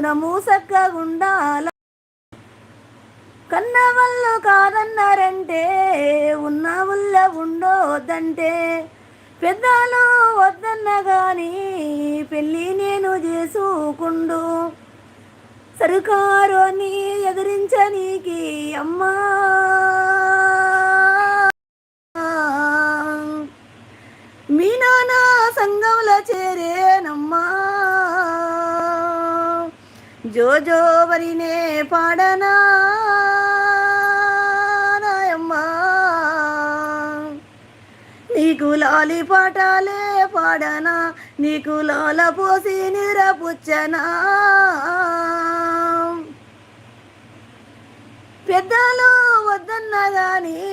గుణము సక్కగుండాల. కన్న వాళ్ళు కాదన్నారంటే ఉన్న ఉల్ల ఉండొద్దంటే, పెద్దలు వద్దన్న గాని పెళ్ళి నేను చేసుకుండు. సరుకారోని ఎదిరించనీకి అమ్మా మీ నాన్న సంఘంలో చేరేనమ్మా. జోజో వరినే పాడనా నాయమ్మా, నీకు లాలి పాటాలే పాడనా, నీకు లాల పోసి నిరపుచ్చనా. పెద్దలు వద్దన్న గాని